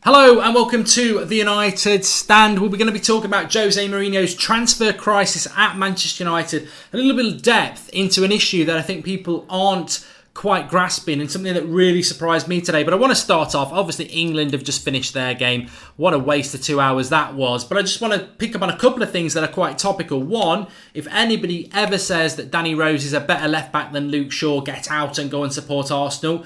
Hello and welcome to the United Stand. We're going to be talking about Jose Mourinho's transfer crisis at Manchester United. A little bit of depth into an issue that I think people aren't quite grasping and something that really surprised me today. But I want to start off, obviously England have just finished their game. What a waste of 2 hours that was. But I just want to pick up on a couple of things that are quite topical. One, if anybody ever says that Danny Rose is a better left back than Luke Shaw, get out and go and support Arsenal.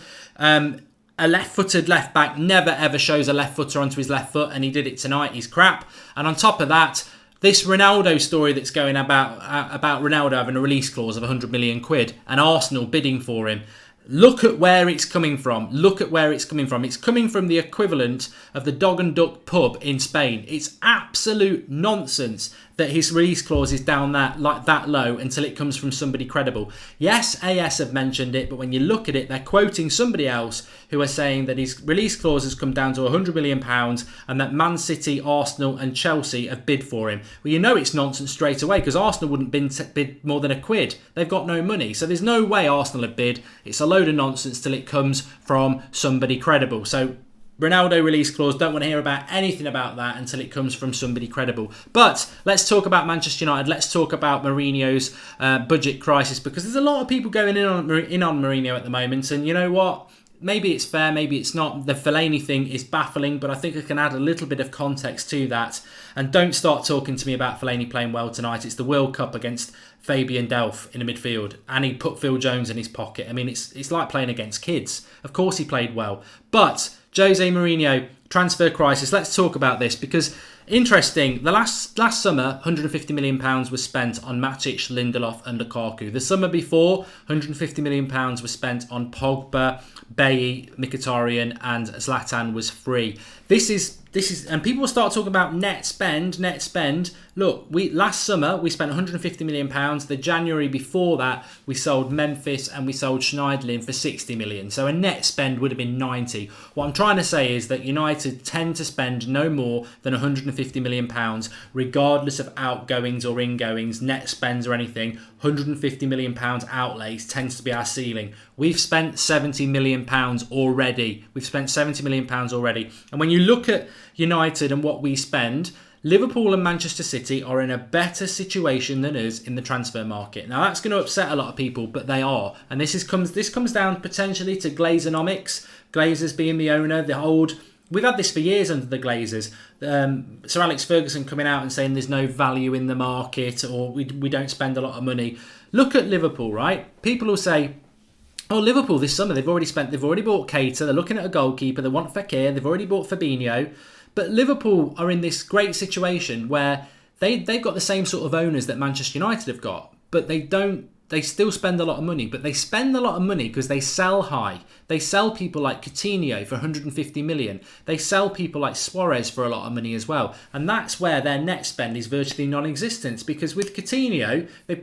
A left-footed left-back never ever shows a left-footer onto his left foot, and he did it tonight. He's crap. And on top of that, this Ronaldo story that's going about Ronaldo having a release clause of 100 million quid and Arsenal bidding for him. Look at where it's coming from. It's coming from the equivalent of the Dog and Duck pub in Spain. It's absolute nonsense that his release clause is down that low until it comes from somebody credible. Yes, AS have mentioned it, but when you look at it, they're quoting somebody else who are saying that his release clause has come down to £100 million and that Man City, Arsenal and Chelsea have bid for him. Well, you know it's nonsense straight away because Arsenal wouldn't bid more than a quid. They've got no money. So there's no way Arsenal have bid. It's a load of nonsense till it comes from somebody credible. So Ronaldo release clause, don't want to hear about anything about that until it comes from somebody credible. But let's talk about Manchester United. Let's talk about Mourinho's budget crisis, because there's a lot of people going in on Mourinho at the moment. And you know what? Maybe it's fair, maybe it's not. The Fellaini thing is baffling, but I think I can add a little bit of context to that. And don't start talking to me about Fellaini playing well tonight. It's the World Cup against Fabian Delph in the midfield, and he put Phil Jones in his pocket. I mean, it's like playing against kids. Of course he played well. But Jose Mourinho, transfer crisis. Let's talk about this because interesting. The last summer, £150 million was spent on Matic, Lindelof and Lukaku. The summer before, £150 million was spent on Pogba, Bailly, Mkhitaryan and Zlatan was free. This is, and people start talking about net spend. Look, last summer we spent £150 million. The January before that, we sold Memphis and we sold Schneiderlin for 60 million. So a net spend would have been 90. What I'm trying to say is that United tend to spend no more than £150 million, regardless of outgoings or ingoings, net spends or anything. £150 million outlays tends to be our ceiling. We've spent £70 million already. And when you look at United and what we spend, Liverpool and Manchester City are in a better situation than us in the transfer market. Now that's going to upset a lot of people, but they are. And this comes down potentially to Glazeronomics. Glazers being the owner, we've had this for years under the Glazers. Sir Alex Ferguson coming out and saying there's no value in the market or we don't spend a lot of money. Look at Liverpool, right? People will say, oh, Liverpool this summer, they've already bought Keita, they're looking at a goalkeeper, they want Fekir, they've already bought Fabinho. But Liverpool are in this great situation where they've got the same sort of owners that Manchester United have got, but they still spend a lot of money. But they spend a lot of money because they sell high. They sell people like Coutinho for 150 million. They sell people like Suarez for a lot of money as well. And that's where their net spend is virtually non-existent, because with Coutinho, they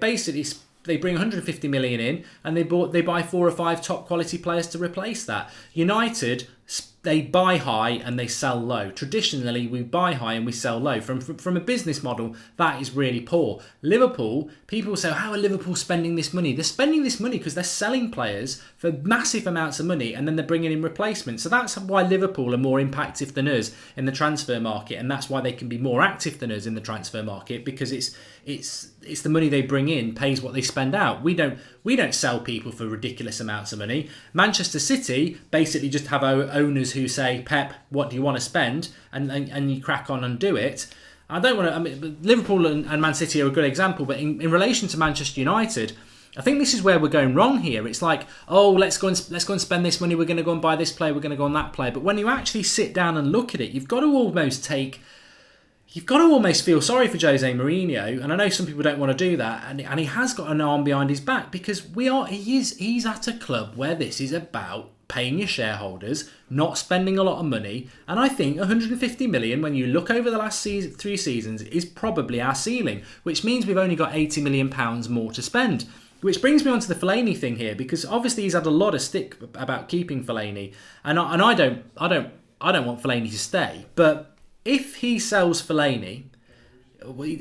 bring 150 million in and they buy 4 or 5 top quality players to replace that. United, they buy high and they sell low. Traditionally, we buy high and we sell low. From a business model, that is really poor. Liverpool, people say, how are Liverpool spending this money? They're spending this money because they're selling players for massive amounts of money and then they're bringing in replacements. So that's why Liverpool are more impactful than us in the transfer market, and that's why they can be more active than us in the transfer market, because it's the money they bring in pays what they spend out. We don't sell people for ridiculous amounts of money. Manchester City basically just have owners who say, Pep, what do you want to spend? And you crack on and do it. Liverpool and Man City are a good example, but in relation to Manchester United, I think this is where we're going wrong here. It's like, oh, let's go and spend this money. We're going to go and buy this player. We're going to go on that player. But when you actually sit down and look at it, you've got to almost feel sorry for Jose Mourinho, and I know some people don't want to do that, and he has got an arm behind his back, because he's at a club where this is about paying your shareholders, not spending a lot of money, and I think 150 million, when you look over the last 3 seasons, is probably our ceiling, which means we've only got 80 million pounds more to spend. Which brings me on to the Fellaini thing here, because obviously he's had a lot of stick about keeping Fellaini, and I don't want Fellaini to stay, but if he sells Fellaini,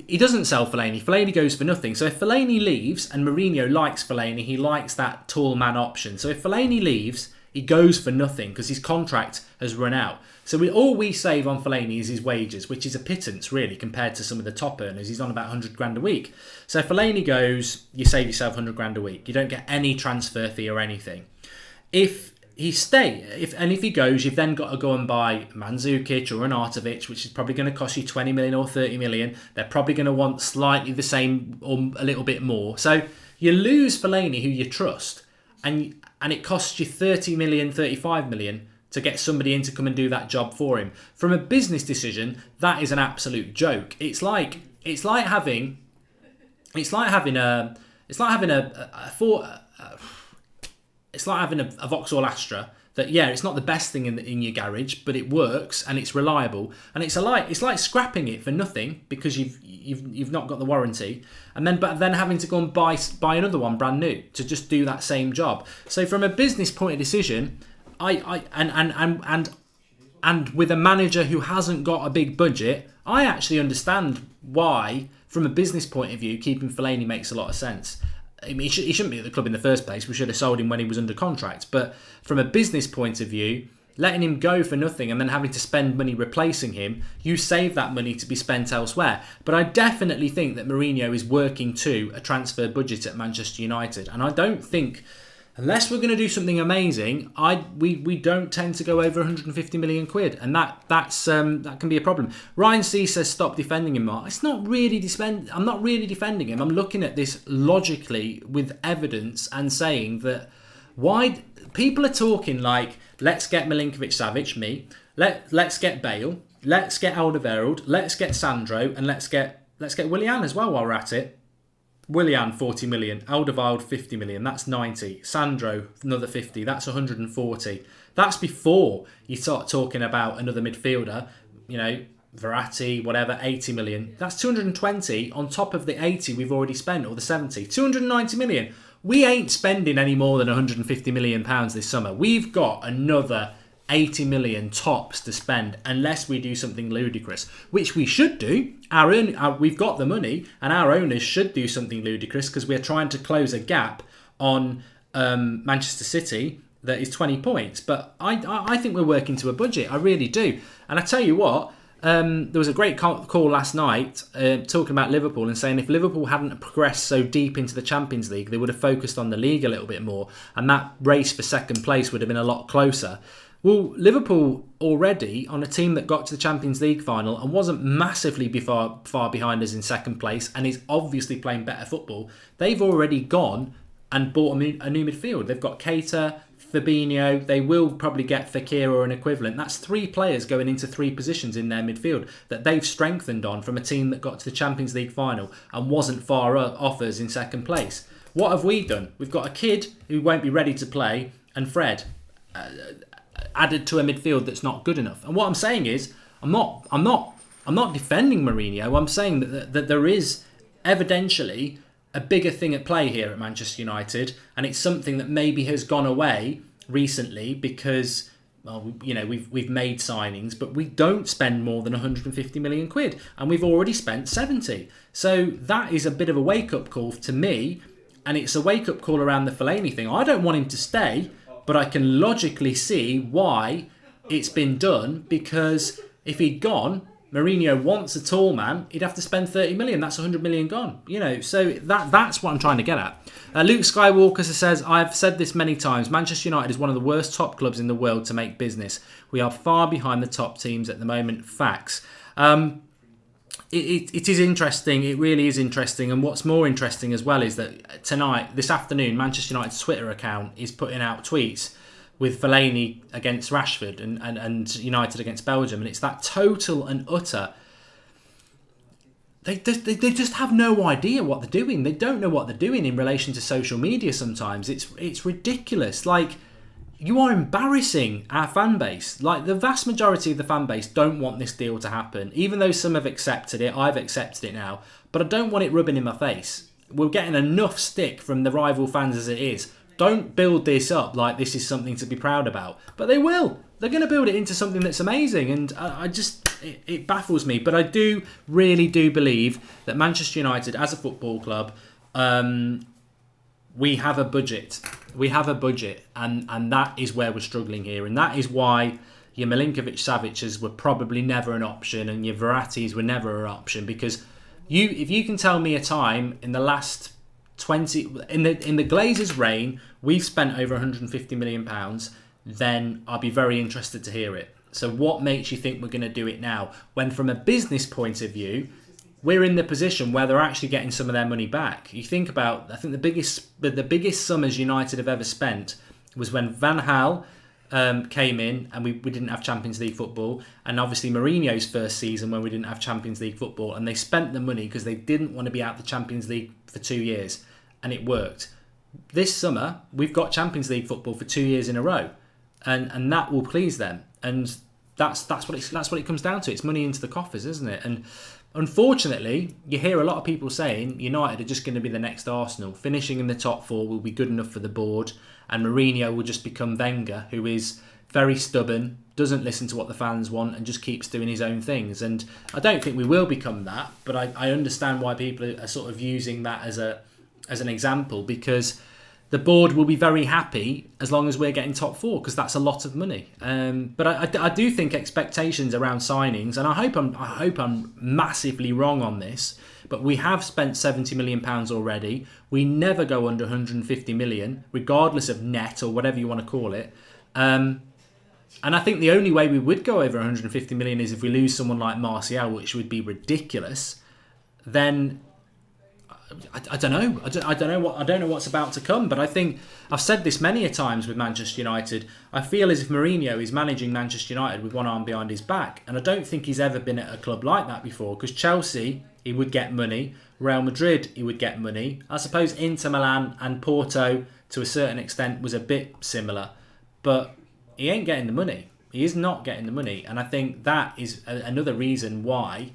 he doesn't sell Fellaini. Fellaini goes for nothing. So if Fellaini leaves, and Mourinho likes Fellaini, he likes that tall man option. So if Fellaini leaves, he goes for nothing because his contract has run out. So all we save on Fellaini is his wages, which is a pittance really compared to some of the top earners. He's on about 100 grand a week. So Fellaini goes, you save yourself 100 grand a week. You don't get any transfer fee or anything. If he if he goes, you've then got to go and buy Mandzukic or Arnautovic, which is probably going to cost you 20 million or 30 million. They're probably going to want slightly the same or a little bit more. So you lose Fellaini, who you trust, and it costs you 30 million, 35 million to get somebody in to come and do that job for him. From a business decision, that is an absolute joke. It's like having a Vauxhall Astra that, yeah, it's not the best thing in your garage, but it works and it's reliable. And it's like scrapping it for nothing because you've not got the warranty, but then having to go and buy another one brand new to just do that same job. So from a business point of decision, and with a manager who hasn't got a big budget, I actually understand why, from a business point of view, keeping Fellaini makes a lot of sense. I mean, he shouldn't be at the club in the first place. We should have sold him when he was under contract. But from a business point of view, letting him go for nothing and then having to spend money replacing him, you save that money to be spent elsewhere. But I definitely think that Mourinho is working to a transfer budget at Manchester United. And I don't think, unless we're going to do something amazing, we don't tend to go over 150 million quid, and that can be a problem. Ryan C says stop defending him, Mark. It's not really I'm not really defending him. I'm looking at this logically with evidence and saying that why people are talking like, let's get Milinkovic-Savic, let's get Bale, let's get Alderweireld, let's get Sandro, and let's get Willian as well while we're at it. Willian, 40 million. Alderweireld, 50 million. That's 90. Sandro, another 50. That's 140. That's before you start talking about another midfielder, Verratti, whatever, 80 million. That's 220 on top of the 80 we've already spent, or the 70. 290 million. We ain't spending any more than 150 million pounds this summer. We've got another 80 million tops to spend unless we do something ludicrous, which we should do. We've got the money, and our owners should do something ludicrous because we're trying to close a gap on Manchester City that is 20 points. But I think we're working to a budget. I really do. And I tell you what, there was a great call last night talking about Liverpool and saying if Liverpool hadn't progressed so deep into the Champions League, they would have focused on the league a little bit more, and that race for second place would have been a lot closer. Well, Liverpool already, on a team that got to the Champions League final and wasn't massively far behind us in second place and is obviously playing better football, they've already gone and bought a new midfield. They've got Keita, Fabinho, they will probably get Fekir or an equivalent. That's 3 players going into 3 positions in their midfield that they've strengthened on from a team that got to the Champions League final and wasn't far off us in second place. What have we done? We've got a kid who won't be ready to play and Fred added to a midfield that's not good enough. And what I'm saying is, I'm not defending Mourinho. I'm saying that there is evidentially a bigger thing at play here at Manchester United, and it's something that maybe has gone away recently because, well, we've made signings, but we don't spend more than 150 million quid, and we've already spent 70. So that is a bit of a wake-up call to me, and it's a wake-up call around the Fellaini thing. I don't want him to stay, but I can logically see why it's been done, because if he'd gone, Mourinho wants a tall man, he'd have to spend 30 million. That's 100 million gone. So that's what I'm trying to get at. Luke Skywalker says, I've said this many times, Manchester United is one of the worst top clubs in the world to make business. We are far behind the top teams at the moment. Facts. It is interesting. It really is interesting. And what's more interesting as well is that this afternoon, Manchester United's Twitter account is putting out tweets with Fellaini against Rashford and United against Belgium. And it's that total and utter... They just have no idea what they're doing. They don't know what they're doing in relation to social media sometimes. It's ridiculous. Like, you are embarrassing our fan base. Like, the vast majority of the fan base don't want this deal to happen. Even though some have accepted it, I've accepted it now. But I don't want it rubbing in my face. We're getting enough stick from the rival fans as it is. Don't build this up like this is something to be proud about. But they will. They're going to build it into something that's amazing. And it baffles me. But I really do believe that Manchester United, as a football club, we have a budget. We have a budget, and that is where we're struggling here, and that is why your Milinkovic-Savic's were probably never an option, and your Verratti's were never an option, because if you can tell me a time in the last 20 in the Glazers' reign we've spent over £150 million, then I'll be very interested to hear it. So what makes you think we're going to do it now, when from a business point of view we're in the position where they're actually getting some of their money back? You think about, I think the biggest summers United have ever spent was when Van Gaal came in and we didn't have Champions League football, and obviously Mourinho's first season when we didn't have Champions League football, and they spent the money because they didn't want to be out the Champions League for 2 years, and it worked. This summer we've got Champions League football for 2 years in a row, and that will please them, and that's what it comes down to. It's money into the coffers, isn't it? And unfortunately, you hear a lot of people saying United are just going to be the next Arsenal. Finishing in the top four will be good enough for the board, and Mourinho will just become Wenger, who is very stubborn, doesn't listen to what the fans want, and just keeps doing his own things. And I don't think we will become that, but I understand why people are sort of using that as an example, because the board will be very happy as long as we're getting top four, because that's a lot of money. But I do think expectations around signings, and I hope I'm massively wrong on this, but we have spent £70 million already. We never go under 150 million, regardless of net or whatever you want to call it. And I think the only way we would go over 150 million is if we lose someone like Martial, which would be ridiculous. Then I don't know. I don't know what's about to come. But I think I've said this many a times with Manchester United. I feel as if Mourinho is managing Manchester United with one arm behind his back, and I don't think he's ever been at a club like that before. Because Chelsea, he would get money. Real Madrid, he would get money. I suppose Inter Milan and Porto, to a certain extent, was a bit similar, but he ain't getting the money. He is not getting the money, and I think that is another reason why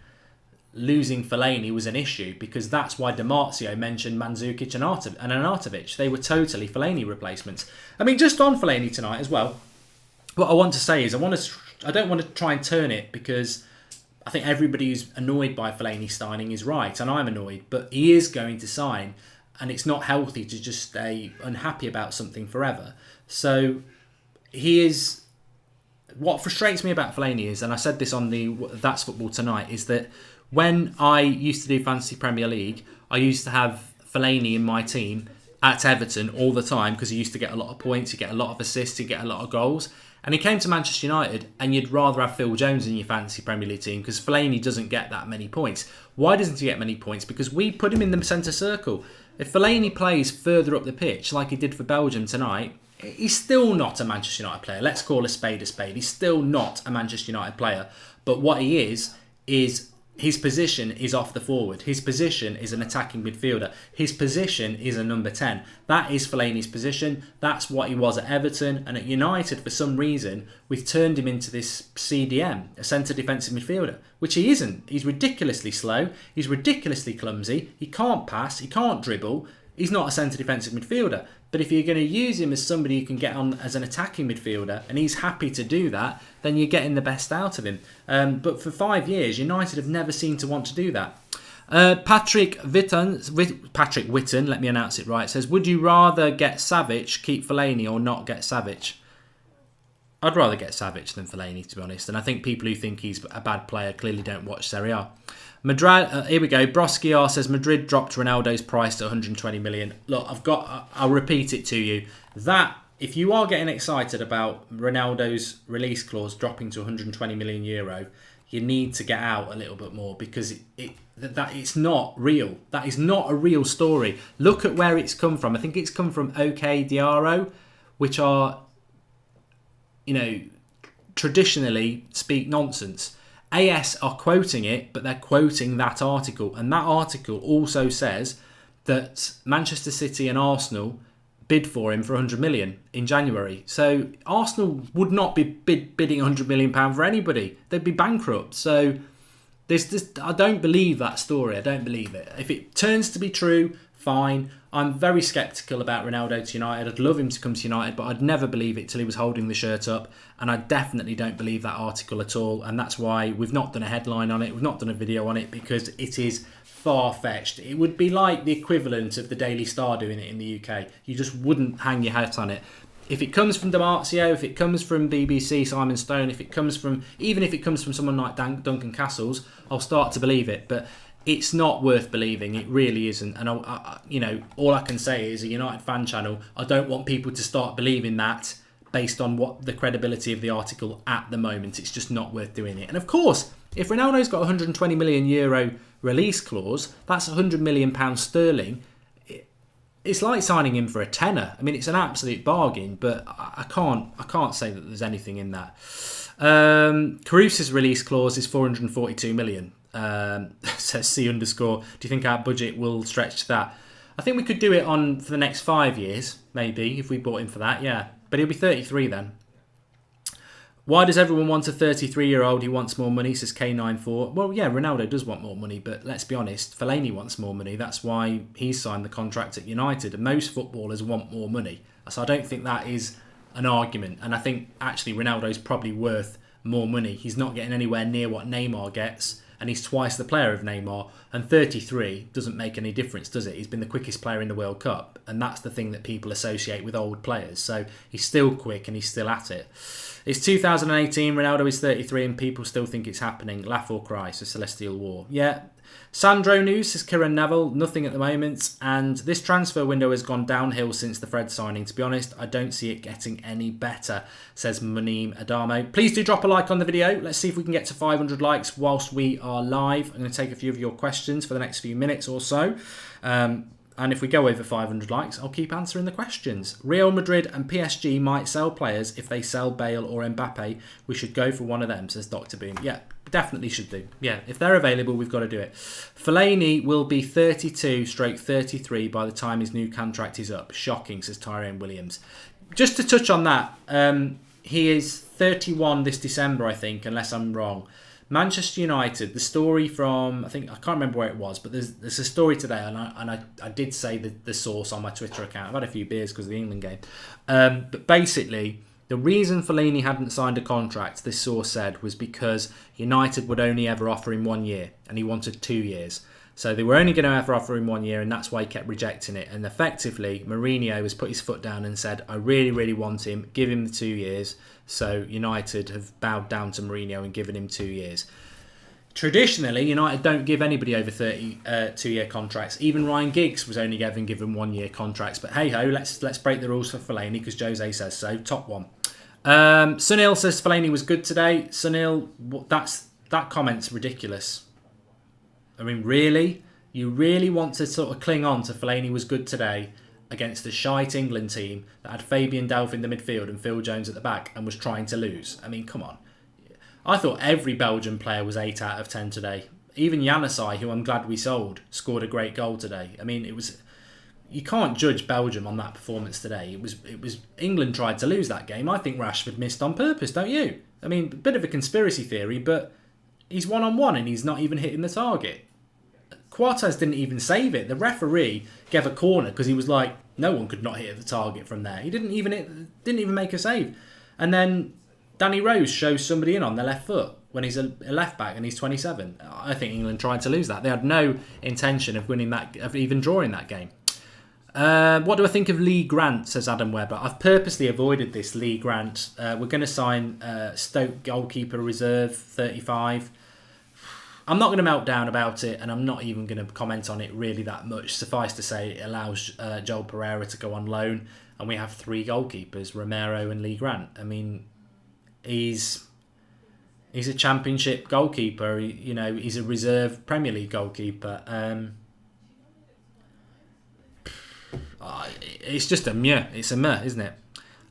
losing Fellaini was an issue, because that's why Di Marzio mentioned Mandzukic and Arnautovic. They were totally Fellaini replacements. I mean, just on Fellaini tonight as well, what I want to say is I don't want to try and turn it, because I think everybody who's annoyed by Fellaini signing is right, and I'm annoyed, but he is going to sign, and it's not healthy to just stay unhappy about something forever. So he is. What frustrates me about Fellaini is, and I said this on the That's Football Tonight, is that when I used to do Fantasy Premier League, I used to have Fellaini in my team at Everton all the time, because he used to get a lot of points, he'd get a lot of assists, he'd get a lot of goals. And he came to Manchester United, and you'd rather have Phil Jones in your Fantasy Premier League team, because Fellaini doesn't get that many points. Why doesn't he get many points? Because we put him in the centre circle. If Fellaini plays further up the pitch, like he did for Belgium tonight, he's still not a Manchester United player. Let's call a spade a spade. He's still not a Manchester United player. But what he is his position is off the forward. His position is an attacking midfielder. His position is a number 10. That is Fellaini's position. That's what he was at Everton. And at United, for some reason, we've turned him into this CDM, a centre defensive midfielder, which he isn't. He's ridiculously slow. He's ridiculously clumsy. He can't pass. He can't dribble. He's not a centre defensive midfielder. But if you're going to use him as somebody who can get on as an attacking midfielder, and he's happy to do that, then you're getting the best out of him. But for 5 years, United have never seemed to want to do that. Patrick Witten, let me announce it right, says, would you rather get Savic, keep Fellaini, or not get Savic? I'd rather get Savic than Fellaini, to be honest. And I think people who think he's a bad player clearly don't watch Serie A. Madrid, here we go. Broski R says Madrid dropped Ronaldo's price to 120 million. Look, I'll repeat it to you. That, if you are getting excited about Ronaldo's release clause dropping to 120 million euro, you need to get out a little bit more, because it's not real. That is not a real story. Look at where it's come from. I think it's come from OK Diaro, which are, traditionally speak nonsense. AS are quoting it, but they're quoting that article. And that article also says that Manchester City and Arsenal bid for him for 100 million in January. So Arsenal would not be bidding 100 million pound for anybody. They'd be bankrupt. So I don't believe that story. I don't believe it. If it turns to be true, fine. I'm very sceptical about Ronaldo to United. I'd love him to come to United, but I'd never believe it till he was holding the shirt up. And I definitely don't believe that article at all. And that's why we've not done a headline on it. We've not done a video on it, because it is far-fetched. It would be like the equivalent of the Daily Star doing it in the UK. You just wouldn't hang your hat on it. If it comes from Dimarzio, if it comes from BBC, Simon Stone, even if it comes from someone like Duncan Castles, I'll start to believe it. But it's not worth believing. It really isn't. And all I can say is, a United fan channel, I don't want people to start believing that based on what the credibility of the article at the moment. It's just not worth doing it. And of course, if Ronaldo's got a €120 million release clause, that's £100 million sterling. It's like signing him for a tenner. I mean, it's an absolute bargain, but I can't say that there's anything in that. Caruso's release clause is 442 million. Says C_. Do you think our budget will stretch to that? I think we could do it for the next 5 years, maybe, if we bought him for that, yeah. But he'll be 33 then. Why does everyone want a 33-year-old who wants more money, says K94? Well, yeah, Ronaldo does want more money, but let's be honest, Fellaini wants more money. That's why he signed the contract at United, and most footballers want more money. So I don't think that is an argument. And I think, actually, Ronaldo's probably worth more money. He's not getting anywhere near what Neymar gets, and he's twice the player of Neymar. And 33 doesn't make any difference, does it? He's been the quickest player in the World Cup, and that's the thing that people associate with old players. So he's still quick and he's still at it. It's 2018, Ronaldo is 33, and people still think it's happening. Laugh or cry, so Celestial War. Yeah. Sandro News, says Kieran Neville, nothing at the moment. And this transfer window has gone downhill since the Fred signing. To be honest, I don't see it getting any better, says Muneem Adamo. Please do drop a like on the video. Let's see if we can get to 500 likes whilst we are live. I'm going to take a few of your questions for the next few minutes or so. And if we go over 500 likes, I'll keep answering the questions. Real Madrid and PSG might sell players if they sell Bale or Mbappe. We should go for one of them, says Dr. Boom. Yeah, definitely should do. Yeah, if they're available, we've got to do it. Fellaini will be 32/33 by the time his new contract is up. Shocking, says Tyrone Williams. Just to touch on that, he is 31 this December, I think, unless I'm wrong. Manchester United, the story from, I can't remember where it was, but there's a story today, and I did say the source on my Twitter account. I've had a few beers because of the England game. But basically, the reason Fellaini hadn't signed a contract, this source said, was because United would only ever offer him 1 year, and he wanted 2 years. So they were only going to ever offer him 1 year, and that's why he kept rejecting it. And effectively, Mourinho has put his foot down and said, I really, really want him, give him the 2 years. So United have bowed down to Mourinho and given him 2 years. Traditionally, United don't give anybody over 30 2-year contracts. Even Ryan Giggs was only given 1 year contracts. But hey ho, let's break the rules for Fellaini because Jose says so. Top one. Sunil says Fellaini was good today. Sunil, that comment's ridiculous. I mean, really? You really want to sort of cling on to Fellaini was good today against the shite England team that had Fabian Delph in the midfield and Phil Jones at the back and was trying to lose? I mean, come on. I thought every Belgian player was 8 out of 10 today. Even Januzaj, who I'm glad we sold, scored a great goal today. I mean, you can't judge Belgium on that performance today. It was England tried to lose that game. I think Rashford missed on purpose, don't you? I mean, a bit of a conspiracy theory, but he's 1-on-1 and he's not even hitting the target. Quartes didn't even save it. The referee gave a corner because he was like, no one could not hit the target from there. He didn't even make a save. And then Danny Rose shows somebody in on their left foot when he's a left back and he's 27. I think England tried to lose that. They had no intention of winning that, of even drawing that game. What do I think of Lee Grant, says Adam Webber. I've purposely avoided this Lee Grant. We're going to sign Stoke goalkeeper reserve 35. I'm not going to melt down about it, and I'm not even going to comment on it really that much. Suffice to say, it allows Joel Pereira to go on loan, and we have 3 goalkeepers, Romero and Lee Grant. I mean, he's a championship goalkeeper. He's a reserve Premier League goalkeeper. It's just a meh. It's a meh, isn't it?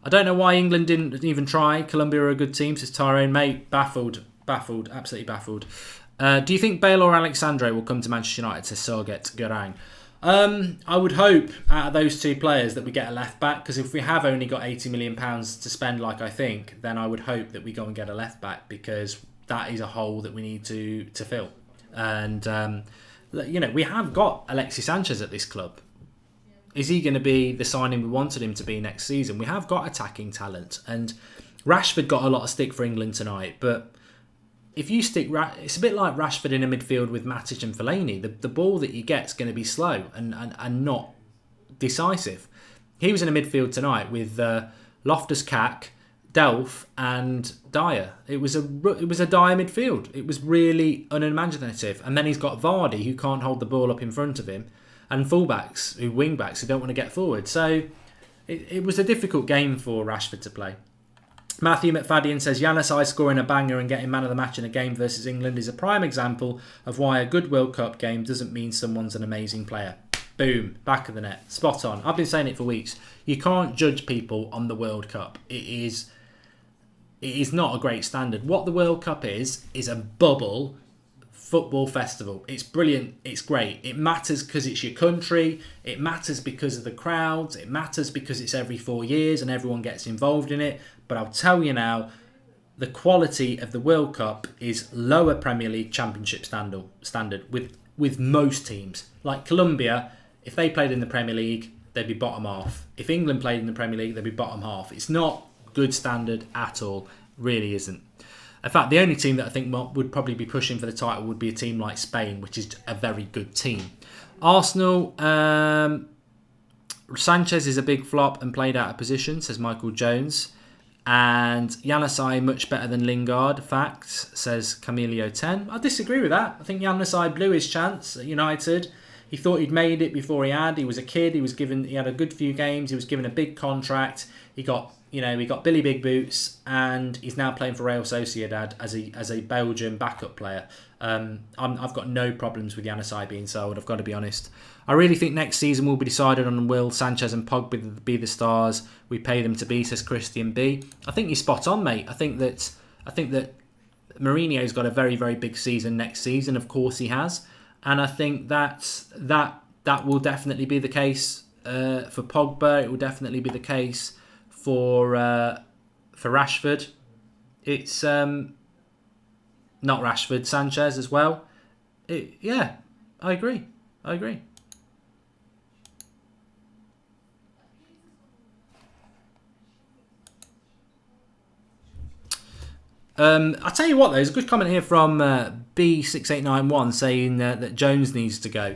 I don't know why England didn't even try. Colombia are a good team, says Tyrone. Mate, baffled, absolutely baffled. Do you think Bale or Alexandre will come to Manchester United, says Sarget Garang? I would hope out of those 2 players that we get a left back, because if we have only got £80 million to spend like I think, then I would hope that we go and get a left back, because that is a hole that we need to fill. And we have got Alexis Sánchez at this club. Is he going to be the signing we wanted him to be next season? We have got attacking talent, and Rashford got a lot of stick for England tonight, but if you stick, it's a bit like Rashford in a midfield with Matic and Fellaini. The ball that you get is going to be slow and not decisive. He was in a midfield tonight with Loftus-Cheek, Delph and Dyer. It was a Dyer midfield. It was really unimaginative. And then he's got Vardy, who can't hold the ball up in front of him, and fullbacks, wingbacks, who don't want to get forward. So it was a difficult game for Rashford to play. Matthew McFadden says Januzaj scoring a banger and getting man of the match in a game versus England is a prime example of why a good World Cup game doesn't mean someone's an amazing player. Boom, back of the net, spot on. I've been saying it for weeks. You can't judge people on the World Cup. It is not a great standard. What the World Cup is a bubble football festival. It's brilliant. It's great. It matters because it's your country. It matters because of the crowds. It matters because it's every 4 years and everyone gets involved in it. But I'll tell you now, the quality of the World Cup is lower Premier League Championship standard with most teams. Like Colombia, if they played in the Premier League, they'd be bottom half. If England played in the Premier League, they'd be bottom half. It's not good standard at all. Really isn't. In fact, the only team that I think would probably be pushing for the title would be a team like Spain, which is a very good team. Arsenal, Sanchez is a big flop and played out of position, says Michael Jones. And Januzaj much better than Lingard, facts, says Camilio 10. I disagree with that. I think Januzaj blew his chance at United. He thought he'd made it before he had. He was a kid. He had a good few games. He was given a big contract. He got Billy Big Boots, and he's now playing for Real Sociedad as a Belgian backup player. I've got no problems with Januzaj being sold, I've got to be honest. I really think next season will be decided on will Sanchez and Pogba be the stars we pay them to be, says Christian B. I think you're spot on, mate. I think that Mourinho's got a very, very big season next season. Of course he has. And I think that will definitely be the case for Pogba. It will definitely be the case for Rashford. It's not Rashford, Sanchez as well. I agree. I'll tell you what, though, there's a good comment here from B6891 saying that Jones needs to go.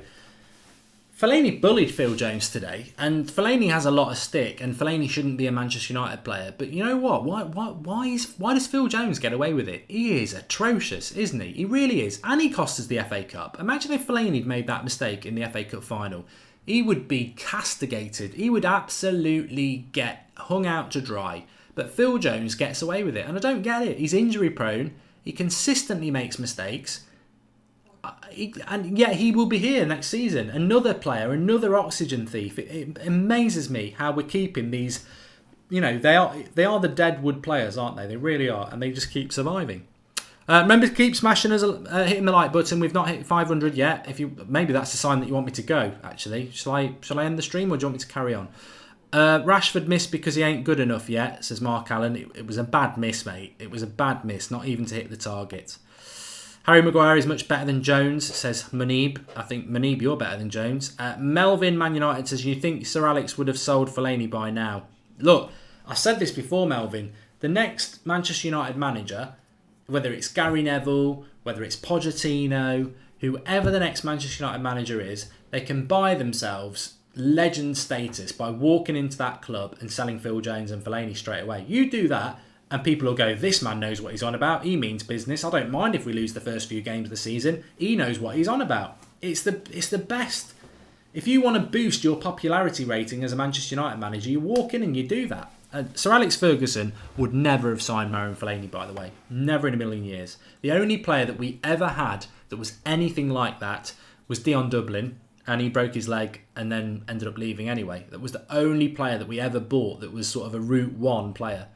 Fellaini bullied Phil Jones today, and Fellaini has a lot of stick, and Fellaini shouldn't be a Manchester United player. But you know what? Why does Phil Jones get away with it? He is atrocious, isn't he? He really is. And he cost us the FA Cup. Imagine if Fellaini had made that mistake in the FA Cup final. He would be castigated. He would absolutely get hung out to dry. But Phil Jones gets away with it, and I don't get it. He's injury prone. He consistently makes mistakes. And yet he will be here next season. Another player, another oxygen thief. It amazes me how we're keeping these. You know, they are the deadwood players, aren't they? They really are, and they just keep surviving. Remember to keep smashing us, hitting the like button. We've not hit 500 yet. Maybe that's a sign that you want me to go. Actually, shall I end the stream, or do you want me to carry on? Rashford missed because he ain't good enough yet, says Mark Allen. It was a bad miss, mate. It was a bad miss, not even to hit the target. Harry Maguire is much better than Jones, says Munib. I think, Munib, you're better than Jones. Melvin, Man United, says, you think Sir Alex would have sold Fellaini by now? Look, I said this before, Melvin. The next Manchester United manager, whether it's Gary Neville, whether it's Pochettino, whoever the next Manchester United manager is, they can buy themselves legend status by walking into that club and selling Phil Jones and Fellaini straight away. You do that, and people will go, this man knows what he's on about. He means business. I don't mind if we lose the first few games of the season. He knows what he's on about. It's the best. If you want to boost your popularity rating as a Manchester United manager, you walk in and you do that. Sir Alex Ferguson would never have signed Marouane Fellaini, by the way. Never in a million years. The only player that we ever had that was anything like that was Dion Dublin, and he broke his leg and then ended up leaving anyway. That was the only player that we ever bought that was sort of a Route 1 player.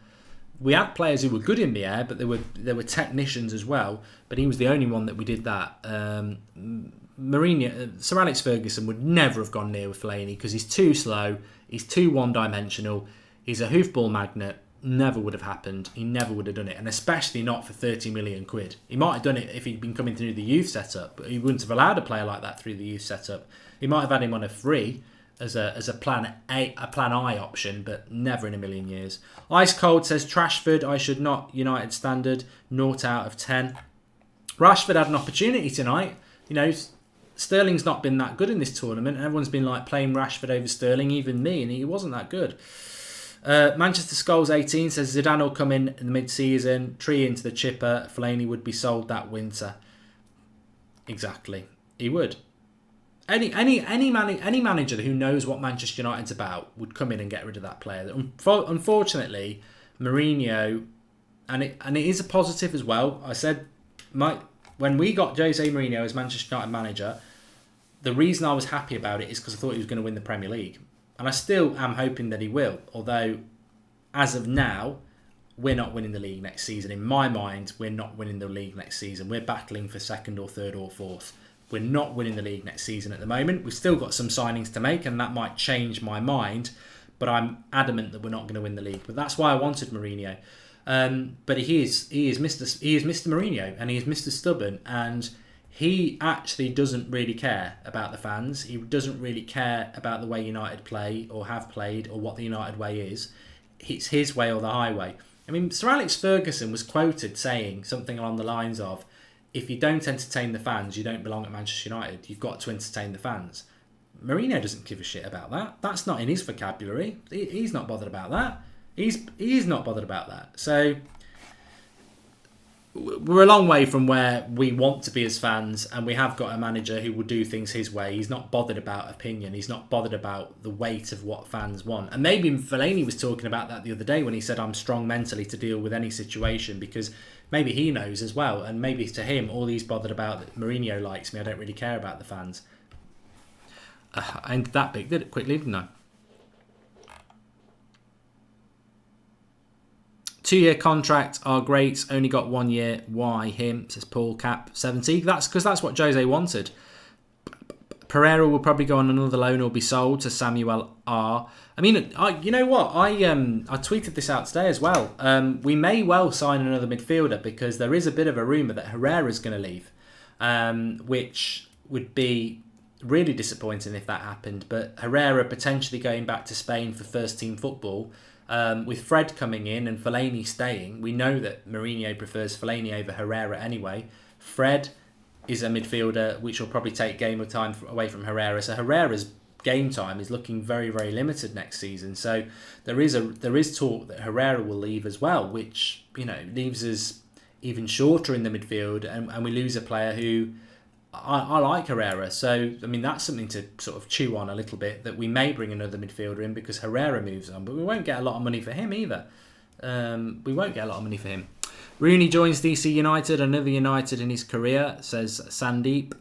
We had players who were good in the air, but there were technicians as well. But he was the only one that we did that. Mourinho, Sir Alex Ferguson would never have gone near with Fellaini because he's too slow, he's too one-dimensional, he's a hoofball magnet. Never would have happened. He never would have done it, and especially not for 30 million quid. He might have done it if he'd been coming through the youth setup, but he wouldn't have allowed a player like that through the youth setup. He might have had him on a free, as a plan I option, but never in a million years. Ice Cold says Trashford, I should not United standard, 0 out of 10. Rashford had an opportunity tonight. Sterling's not been that good in this tournament. Everyone's been like playing Rashford over Sterling, even me, and he wasn't that good. Manchester Skulls 18 says Zidane will come in the mid-season, tree into the chipper, Fellaini would be sold that winter. Exactly, he would. Any manager who knows what Manchester United's about would come in and get rid of that player. Unfortunately, Mourinho, and it is a positive as well. I said, when we got Jose Mourinho as Manchester United manager, the reason I was happy about it is because I thought he was going to win the Premier League. And I still am hoping that he will. Although, as of now, we're not winning the league next season. In my mind, we're not winning the league next season. We're battling for second or third or fourth. We're not winning the league next season at the moment. We've still got some signings to make, and that might change my mind. But I'm adamant that we're not going to win the league. But that's why I wanted Mourinho. But he is Mr. Mourinho, and he is Mr. Stubborn, and he actually doesn't really care about the fans. He doesn't really care about the way United play or have played or what the United way is. It's his way or the highway. I mean, Sir Alex Ferguson was quoted saying something along the lines of, if you don't entertain the fans, you don't belong at Manchester United. You've got to entertain the fans. Mourinho doesn't give a shit about that. That's not in his vocabulary. He's not bothered about that. He's not bothered about that. So we're a long way from where we want to be as fans, and we have got a manager who will do things his way. He's not bothered about opinion. He's not bothered about the weight of what fans want. And maybe Fellaini was talking about that the other day when he said, I'm strong mentally to deal with any situation, because maybe he knows as well. And maybe to him, all he's bothered about, that Mourinho likes me, I don't really care about the fans. I ended that big, did it quickly, didn't I? 2-year contract are great. Only got 1 year. Why him? Says Paul Cap 70. That's because that's what Jose wanted. Herrera will probably go on another loan or be sold to Samuel R. I mean, you know what? I tweeted this out today as well. We may well sign another midfielder, because there is a bit of a rumour that Herrera is going to leave, which would be really disappointing if that happened. But Herrera potentially going back to Spain for first team football. With Fred coming in and Fellaini staying, we know that Mourinho prefers Fellaini over Herrera anyway. Fred is a midfielder which will probably take game of time away from Herrera. So Herrera's game time is looking very, very limited next season. So there is talk that Herrera will leave as well, which leaves us even shorter in the midfield, and we lose a player who I like Herrera. So, I mean, that's something to sort of chew on a little bit, that we may bring another midfielder in because Herrera moves on, but we won't get a lot of money for him either. Rooney joins DC United, another United in his career, says Sandeep.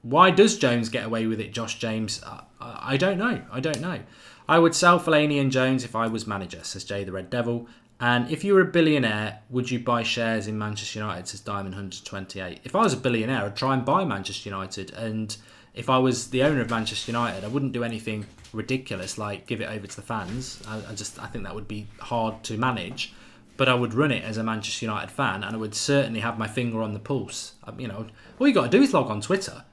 Why does Jones get away with it, Josh James? I don't know. I would sell Fellaini and Jones if I was manager, says Jay the Red Devil. And if you were a billionaire, would you buy shares in Manchester United, says Diamond 128. If I was a billionaire, I'd try and buy Manchester United. And if I was the owner of Manchester United, I wouldn't do anything ridiculous like give it over to the fans. I think that would be hard to manage. But I would run it as a Manchester United fan, and I would certainly have my finger on the pulse. All you got to do is log on Twitter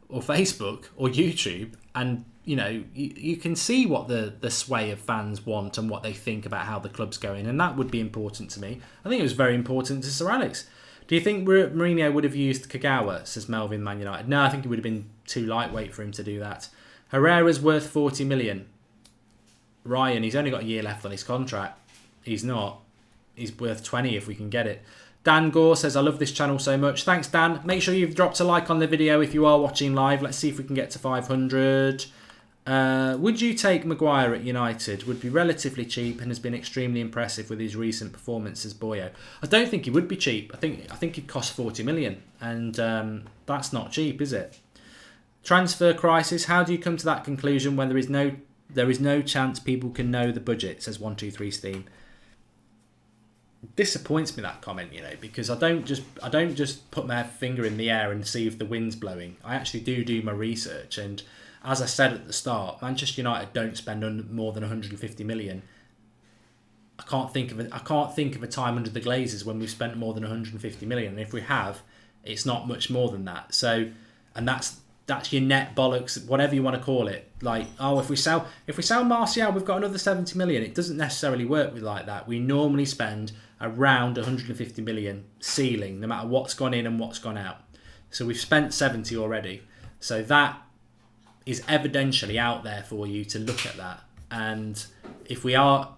or Facebook or YouTube, and you can see what the sway of fans want and what they think about how the club's going, and that would be important to me. I think it was very important to Sir Alex. Do you think Mourinho would have used Kagawa, says Melvin Man United? No, I think it would have been too lightweight for him to do that. Herrera's worth 40 million. Ryan, he's only got a year left on his contract. He's not. He's worth 20 if we can get it. Dan Gore says, I love this channel so much. Thanks, Dan. Make sure you've dropped a like on the video if you are watching live. Let's see if we can get to 500. Would you take Maguire at United? Would be relatively cheap and has been extremely impressive with his recent performances, Boyo. I don't think he would be cheap. I think he'd cost 40 million, and that's not cheap, is it? Transfer crisis. How do you come to that conclusion when there is no chance people can know the budget, says 123 Steam. Disappoints me, that comment, because I don't just put my finger in the air and see if the wind's blowing. I actually do my research, and as I said at the start, Manchester United don't spend more than 150 million. I can't think of a time under the Glazers when we've spent more than 150 million. And if we have, it's not much more than that. So, and that's that's your net bollocks, whatever you want to call it. Like, oh, if we sell Martial, we've got another 70 million. It doesn't necessarily work with like that. We normally spend around 150 million ceiling, no matter what's gone in and what's gone out. So we've spent 70 already. So that is evidentially out there for you to look at that. And if we are,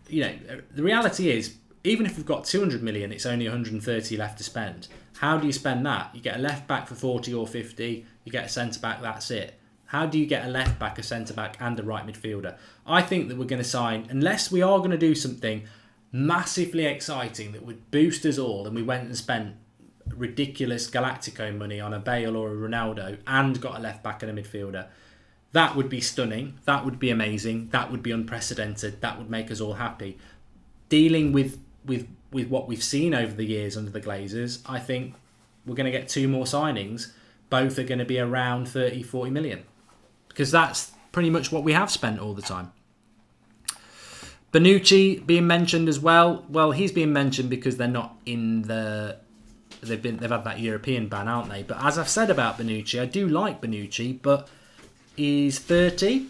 the reality is, even if we've got 200 million, it's only 130 left to spend. How do you spend that? You get a left back for 40 or 50, you get a centre back, that's it. How do you get a left back, a centre back and a right midfielder? I think that we're going to sign, unless we are going to do something massively exciting that would boost us all, and we went and spent ridiculous Galactico money on a Bale or a Ronaldo and got a left back and a midfielder. That would be stunning. That would be amazing. That would be unprecedented. That would make us all happy. Dealing with what we've seen over the years under the Glazers, I think we're going to get 2 more signings. Both are going to be around 30, 40 million. Because that's pretty much what we have spent all the time. Bonucci being mentioned as well. Well, he's being mentioned because they're not in the... They've had that European ban, aren't they? But as I've said about Bonucci, I do like Bonucci, but he's 30,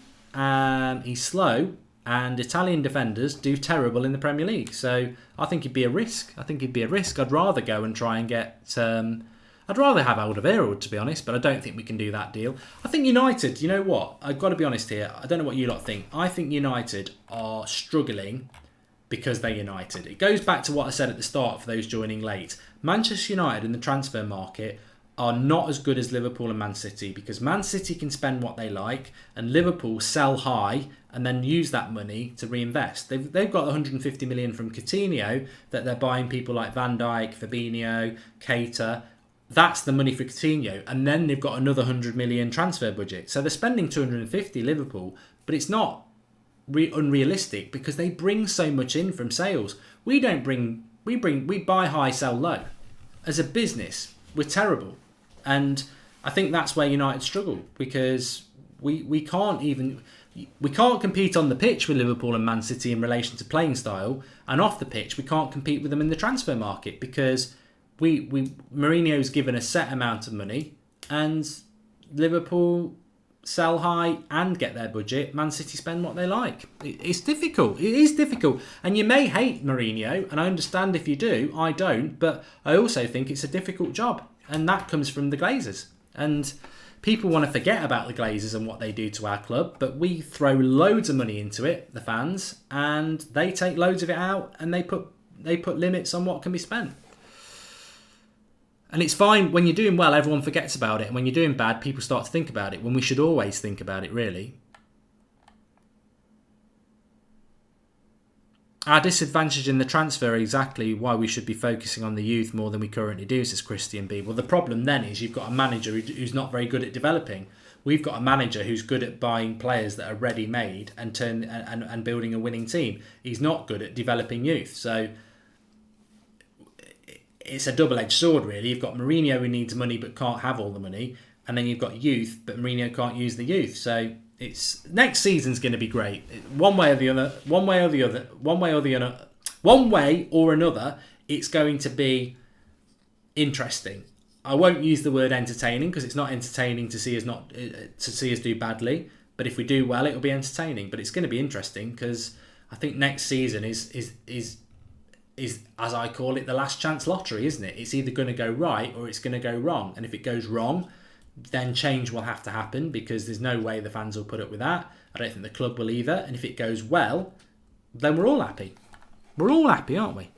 he's slow, and Italian defenders do terrible in the Premier League. So I think he'd be a risk. I'd rather go and try and get... I'd rather have Alderweireld, to be honest, but I don't think we can do that deal. I think United, you know what? I've got to be honest here. I don't know what you lot think. I think United are struggling because they're United. It goes back to what I said at the start for those joining late. Manchester United in the transfer market are not as good as Liverpool and Man City, because Man City can spend what they like and Liverpool sell high and then use that money to reinvest. They've got 150 million from Coutinho that they're buying people like Van Dijk, Fabinho, Keita. That's the money for Coutinho, and then they've got another 100 million transfer budget. So they're spending 250 Liverpool, but it's not unrealistic because they bring so much in from sales. We buy high, sell low. As a business, we're terrible. And I think that's where United struggle, because we can't compete on the pitch with Liverpool and Man City in relation to playing style, and off the pitch we can't compete with them in the transfer market because Mourinho's given a set amount of money and Liverpool sell high and get their budget. Man City spend what they like. It's difficult. It is difficult. And you may hate Mourinho, and I understand if you do. I don't. But I also think it's a difficult job. And that comes from the Glazers. And people want to forget about the Glazers and what they do to our club. But we throw loads of money into it, the fans. And they take loads of it out and they put limits on what can be spent. And it's fine, when you're doing well, everyone forgets about it. And when you're doing bad, people start to think about it, when we should always think about it, really. Our disadvantage in the transfer is exactly why we should be focusing on the youth more than we currently do, says Christian B. Well, the problem then is you've got a manager who's not very good at developing. We've got a manager who's good at buying players that are ready-made and building a winning team. He's not good at developing youth. So it's a double-edged sword, really. You've got Mourinho who needs money but can't have all the money, and then you've got youth, but Mourinho can't use the youth. So it's next season's going to be great, one way or another. It's going to be interesting. I won't use the word entertaining because it's not entertaining to see us do badly. But if we do well, it'll be entertaining. But it's going to be interesting because I think next season is, as I call it, the last chance lottery, isn't it? It's either going to go right or it's going to go wrong. And if it goes wrong, then change will have to happen because there's no way the fans will put up with that. I don't think the club will either. And if it goes well, then we're all happy. We're all happy, aren't we?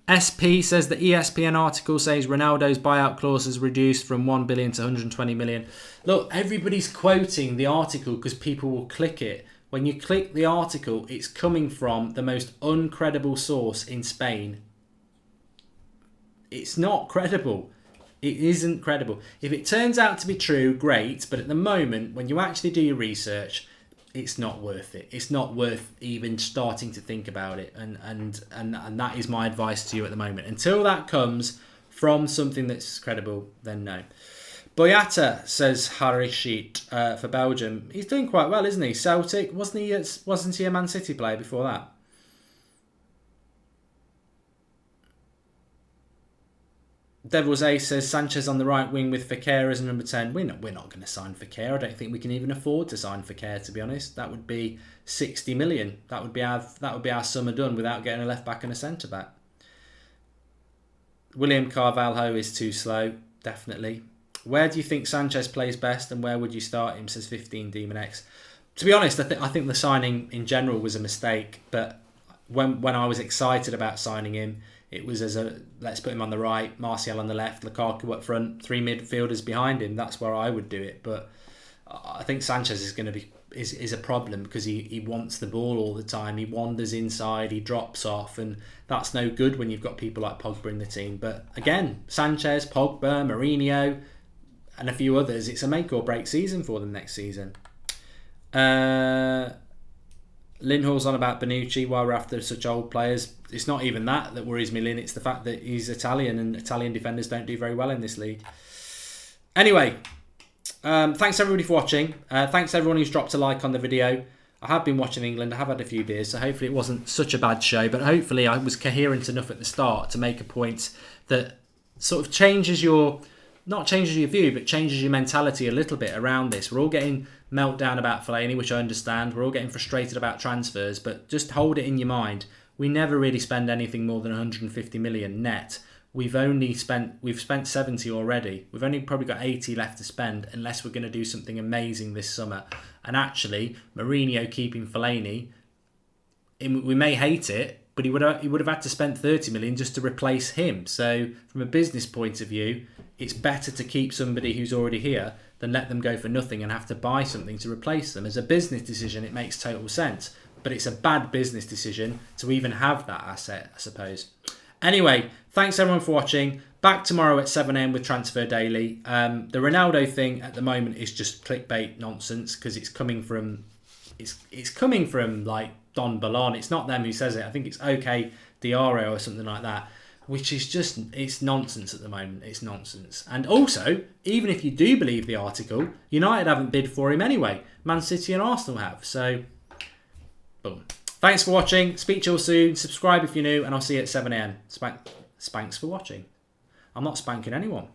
SP says the ESPN article says Ronaldo's buyout clause has reduced from 1 billion to 120 million. Look, everybody's quoting the article because people will click it. When you click the article, it's coming from the most uncredible source in Spain. It's not credible. It isn't credible. If it turns out to be true, great. But at the moment, when you actually do your research, it's not worth it. It's not worth even starting to think about it. And that is my advice to you at the moment. Until that comes from something that's credible, then no. Boyata, says Harishit, for Belgium. He's doing quite well, isn't he? Celtic, wasn't he a Man City player before that? Devil's Ace says Sanchez on the right wing with Fekir as number 10. We're not going to sign Fekir. I don't think we can even afford to sign Fekir, to be honest. That would be 60 million. That would be our summer done without getting a left back and a centre back. William Carvalho is too slow, definitely. Where do you think Sanchez plays best, and where would you start him? Says 15 Demon X. To be honest, I think the signing in general was a mistake. But when I was excited about signing him, it was as a let's put him on the right, Martial on the left, Lukaku up front, 3 midfielders behind him. That's where I would do it. But I think Sanchez is going to be is a problem because he wants the ball all the time. He wanders inside, he drops off, and that's no good when you've got people like Pogba in the team. But again, Sanchez, Pogba, Mourinho, and a few others, it's a make or break season for them next season. Linhall's on about Bonucci while we're after such old players. It's not even that worries me, Lynn. It's the fact that he's Italian and Italian defenders don't do very well in this league. Anyway, thanks everybody for watching. Thanks everyone who's dropped a like on the video. I have been watching England. I have had a few beers, so hopefully it wasn't such a bad show. But hopefully I was coherent enough at the start to make a point that sort of changes your... not changes your view, but changes your mentality a little bit around this. We're all getting meltdown about Fellaini, which I understand. We're all getting frustrated about transfers, but just hold it in your mind. We never really spend anything more than 150 million net. We've spent 70 already. We've only probably got 80 left to spend unless we're going to do something amazing this summer. And actually, Mourinho keeping Fellaini, we may hate it, but he would have had to spend 30 million just to replace him. So from a business point of view, it's better to keep somebody who's already here than let them go for nothing and have to buy something to replace them. As a business decision, it makes total sense. But it's a bad business decision to even have that asset, I suppose. Anyway, thanks everyone for watching. Back tomorrow at 7 a.m. with Transfer Daily. The Ronaldo thing at the moment is just clickbait nonsense because it's coming from like Don Balon. It's not them who says it. I think it's OK Diario or something like that. Which is just, it's nonsense at the moment. It's nonsense. And also, even if you do believe the article, United haven't bid for him anyway. Man City and Arsenal have. So, boom. Thanks for watching. Speak to you all soon. Subscribe if you're new, and I'll see you at 7 a.m. Spanks for watching. I'm not spanking anyone.